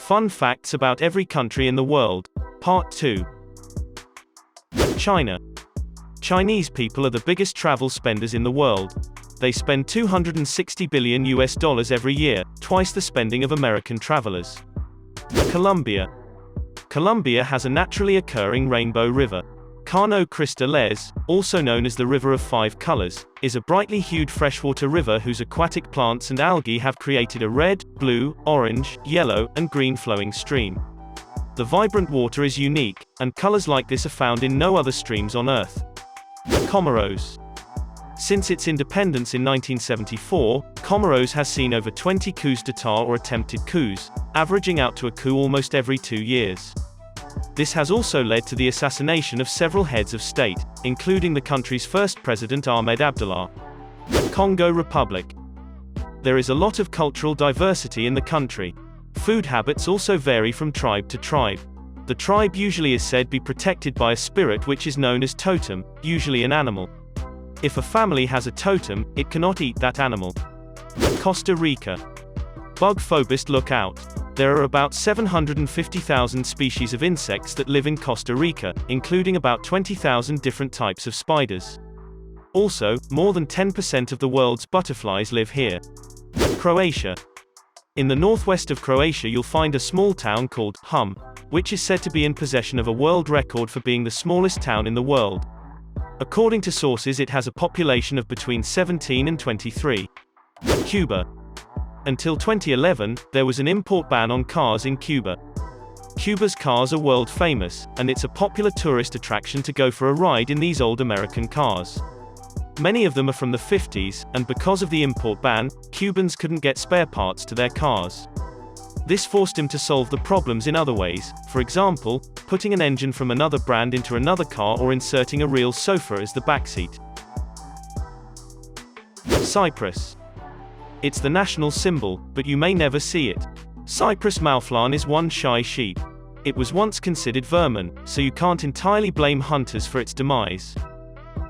Fun facts about every country in the world. Part 2. China. Chinese people are the biggest travel spenders in the world. They spend $260 billion every year, twice the spending of American travelers. Colombia. Colombia has a naturally occurring rainbow river. Cano Crista Les, also known as the River of Five Colors, is a brightly hued freshwater river whose aquatic plants and algae have created a red, blue, orange, yellow, and green flowing stream. The vibrant water is unique, and colors like this are found in no other streams on Earth. Comoros. Since its independence in 1974, Comoros has seen over 20 coups d'état or attempted coups, averaging out to a coup almost every 2 years. This has also led to the assassination of several heads of state, including the country's first president Ahmed Abdullah. Congo Republic. There is a lot of cultural diversity in the country. Food habits also vary from tribe to tribe. The tribe usually is said to be protected by a spirit which is known as totem, usually an animal. If a family has a totem, it cannot eat that animal. Costa Rica. Bug phobist, look out. There are about 750,000 species of insects that live in Costa Rica, including about 20,000 different types of spiders. Also, more than 10% of the world's butterflies live here. Croatia. In the northwest of Croatia you'll find a small town called Hum, which is said to be in possession of a world record for being the smallest town in the world. According to sources, it has a population of between 17 and 23. Cuba. Until 2011, there was an import ban on cars in Cuba. Cuba's cars are world famous, and it's a popular tourist attraction to go for a ride in these old American cars. Many of them are from the 50s, and because of the import ban, Cubans couldn't get spare parts to their cars. This forced him to solve the problems in other ways, for example, putting an engine from another brand into another car or inserting a real sofa as the backseat. Cyprus. It's the national symbol, but you may never see it. Cyprus mouflon is one shy sheep. It was once considered vermin, so you can't entirely blame hunters for its demise.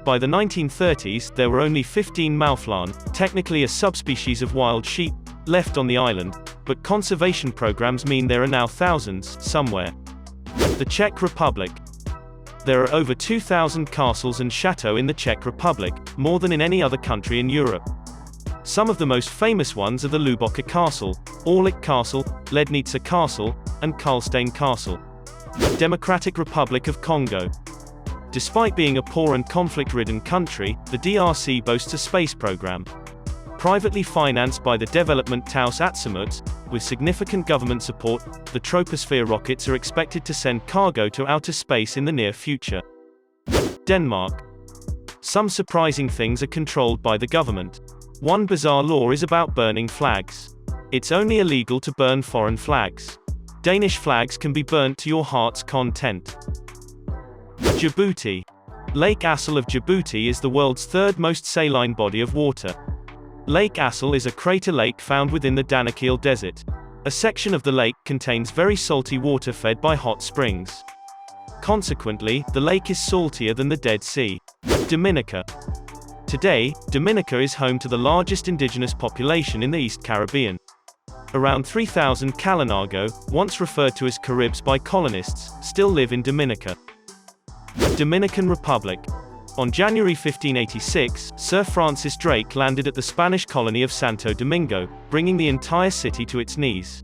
By the 1930s, there were only 15 mouflon, technically a subspecies of wild sheep, left on the island, but conservation programs mean there are now thousands, somewhere. The Czech Republic. There are over 2,000 castles and chateaux in the Czech Republic, more than in any other country in Europe. Some of the most famous ones are the Luboka Castle, Orlik Castle, Lednica Castle, and Karlstein Castle. Democratic Republic of Congo. Despite being a poor and conflict-ridden country, the DRC boasts a space program. Privately financed by the Development Taus Atsimuts, with significant government support, the Troposphere rockets are expected to send cargo to outer space in the near future. Denmark. Some surprising things are controlled by the government. One bizarre law is about burning flags. It's only illegal to burn foreign flags. Danish flags can be burnt to your heart's content. Djibouti. Lake Assal of Djibouti is the world's third most saline body of water. Lake Assal is a crater lake found within the Danakil Desert. A section of the lake contains very salty water fed by hot springs. Consequently, the lake is saltier than the Dead Sea. Dominica. Today, Dominica is home to the largest indigenous population in the East Caribbean. Around 3,000 Kalinago, once referred to as Caribs by colonists, still live in Dominica. Dominican Republic. On January 1586, Sir Francis Drake landed at the Spanish colony of Santo Domingo, bringing the entire city to its knees.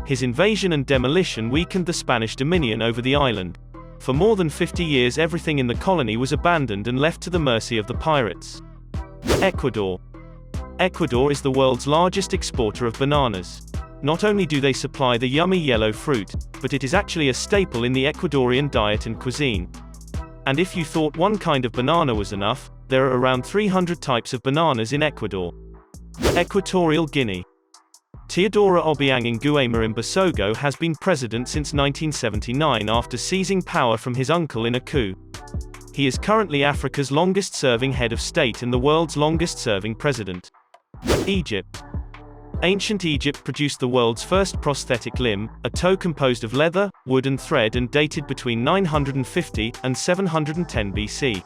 His invasion and demolition weakened the Spanish dominion over the island. For more than 50 years everything in the colony was abandoned and left to the mercy of the pirates. Ecuador. Ecuador is the world's largest exporter of bananas. Not only do they supply the yummy yellow fruit, but it is actually a staple in the Ecuadorian diet and cuisine. And if you thought one kind of banana was enough, there are around 300 types of bananas in Ecuador. Equatorial Guinea. Teodoro Obiang Nguema Mbasogo has been president since 1979 after seizing power from his uncle in a coup. He is currently Africa's longest-serving head of state and the world's longest-serving president. Egypt. Ancient Egypt produced the world's first prosthetic limb, a toe composed of leather, wood and thread and dated between 950 and 710 BC.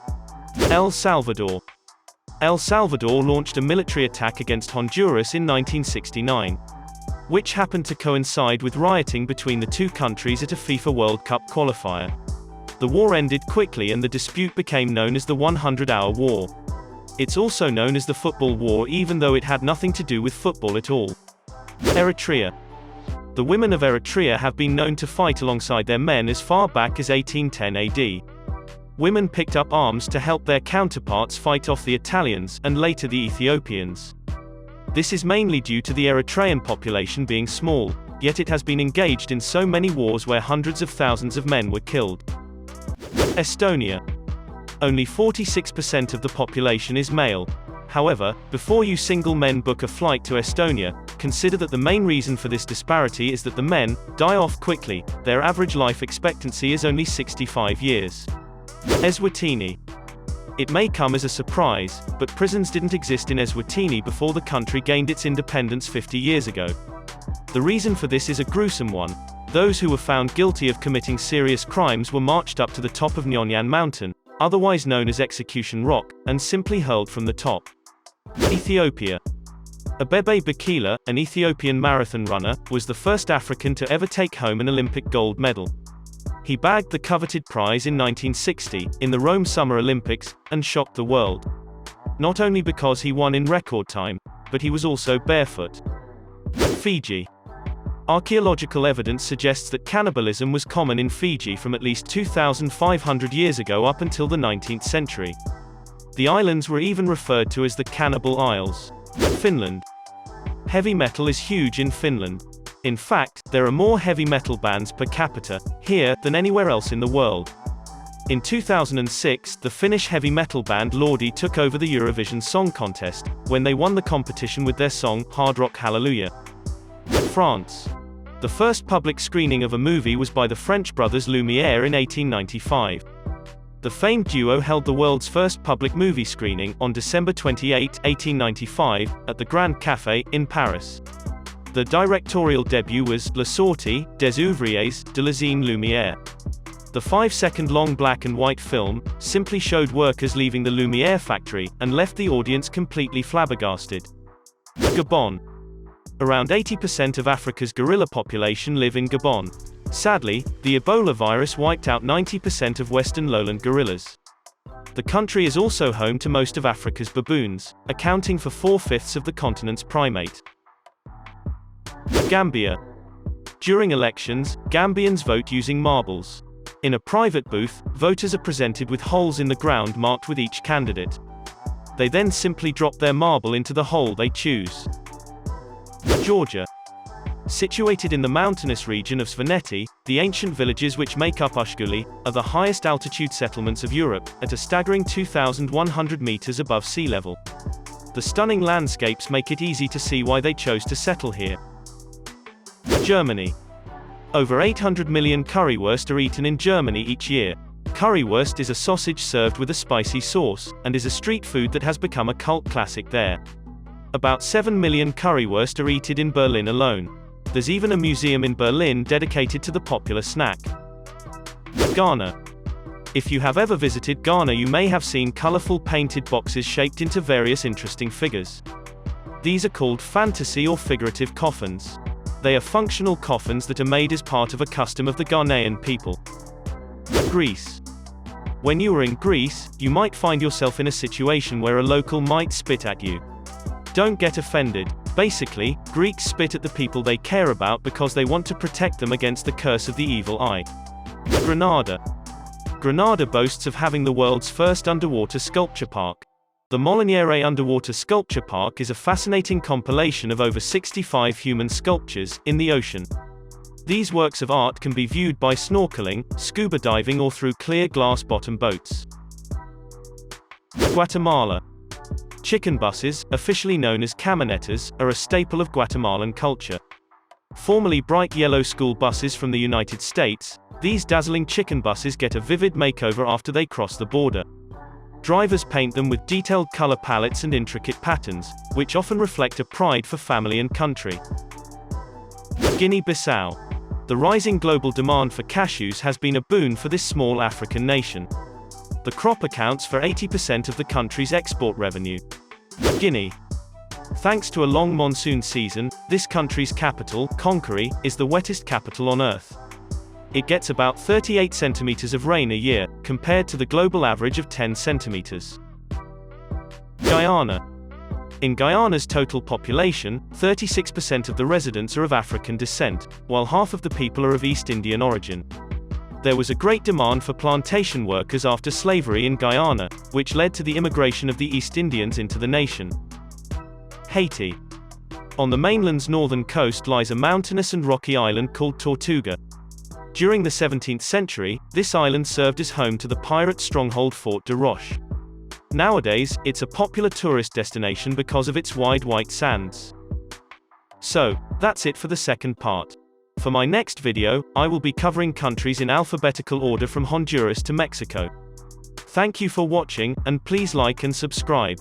El Salvador. El Salvador launched a military attack against Honduras in 1969. which happened to coincide with rioting between the two countries at a FIFA World Cup qualifier. The war ended quickly and the dispute became known as the 100-Hour War. It's also known as the Football War even though it had nothing to do with football at all. Eritrea. The women of Eritrea have been known to fight alongside their men as far back as 1810 AD. Women picked up arms to help their counterparts fight off the Italians, and later the Ethiopians. This is mainly due to the Eritrean population being small, yet it has been engaged in so many wars where hundreds of thousands of men were killed. Estonia. Only 46% of the population is male. However, before you single men book a flight to Estonia, consider that the main reason for this disparity is that the men die off quickly. Their average life expectancy is only 65 years. Eswatini. It may come as a surprise, but prisons didn't exist in Eswatini before the country gained its independence 50 years ago. The reason for this is a gruesome one. Those who were found guilty of committing serious crimes were marched up to the top of Nyonyan Mountain, otherwise known as Execution Rock, and simply hurled from the top. Ethiopia. Abebe Bikila, an Ethiopian marathon runner, was the first African to ever take home an Olympic gold medal. He bagged the coveted prize in 1960, in the Rome Summer Olympics, and shocked the world. Not only because he won in record time, but he was also barefoot. Fiji. Archaeological evidence suggests that cannibalism was common in Fiji from at least 2,500 years ago up until the 19th century. The islands were even referred to as the Cannibal Isles. Finland. Heavy metal is huge in Finland. In fact, there are more heavy metal bands per capita here than anywhere else in the world. In 2006, the Finnish heavy metal band Lordi took over the Eurovision Song Contest, when they won the competition with their song, Hard Rock Hallelujah. France. The first public screening of a movie was by the French brothers Lumière in 1895. The famed duo held the world's first public movie screening, on December 28, 1895, at the Grand Café, in Paris. The directorial debut was La Sortie des Ouvriers de l'Usine Lumière. The 5-second-long black and white film simply showed workers leaving the Lumière factory, and left the audience completely flabbergasted. Gabon. Around 80% of Africa's gorilla population live in Gabon. Sadly, the Ebola virus wiped out 90% of western lowland gorillas. The country is also home to most of Africa's baboons, accounting for 4/5 of the continent's primate. Gambia. During elections, Gambians vote using marbles. In a private booth, voters are presented with holes in the ground marked with each candidate. They then simply drop their marble into the hole they choose. Georgia. Situated in the mountainous region of Svaneti, the ancient villages which make up Ushguli are the highest altitude settlements of Europe, at a staggering 2,100 meters above sea level. The stunning landscapes make it easy to see why they chose to settle here. Germany. Over 800 million currywurst are eaten in Germany each year. Currywurst is a sausage served with a spicy sauce, and is a street food that has become a cult classic there. About 7 million currywurst are eaten in Berlin alone. There's even a museum in Berlin dedicated to the popular snack. Ghana. If you have ever visited Ghana, you may have seen colorful painted boxes shaped into various interesting figures. These are called fantasy or figurative coffins. They are functional coffins that are made as part of a custom of the Ghanaian people. Greece. When you are in Greece, you might find yourself in a situation where a local might spit at you. Don't get offended. Basically, Greeks spit at the people they care about because they want to protect them against the curse of the evil eye. Grenada. Grenada boasts of having the world's first underwater sculpture park. The Moliniere Underwater Sculpture Park is a fascinating compilation of over 65 human sculptures in the ocean. These works of art can be viewed by snorkeling, scuba diving, or through clear glass-bottom boats. Guatemala. Chicken buses, officially known as camionetas, are a staple of Guatemalan culture. Formerly bright yellow school buses from the United States, these dazzling chicken buses get a vivid makeover after they cross the border. Drivers paint them with detailed color palettes and intricate patterns, which often reflect a pride for family and country. Guinea-Bissau. The rising global demand for cashews has been a boon for this small African nation. The crop accounts for 80% of the country's export revenue. Guinea. Thanks to a long monsoon season, this country's capital, Conakry, is the wettest capital on Earth. It gets about 38 centimeters of rain a year, compared to the global average of 10 centimeters. Guyana. In Guyana's total population, 36% of the residents are of African descent, while half of the people are of East Indian origin. There was a great demand for plantation workers after slavery in Guyana, which led to the immigration of the East Indians into the nation. Haiti. On the mainland's northern coast lies a mountainous and rocky island called Tortuga. During the 17th century, this island served as home to the pirate stronghold Fort de Roche. Nowadays, it's a popular tourist destination because of its wide white sands. So, that's it for the second part. For my next video, I will be covering countries in alphabetical order from Honduras to Mexico. Thank you for watching, and please like and subscribe.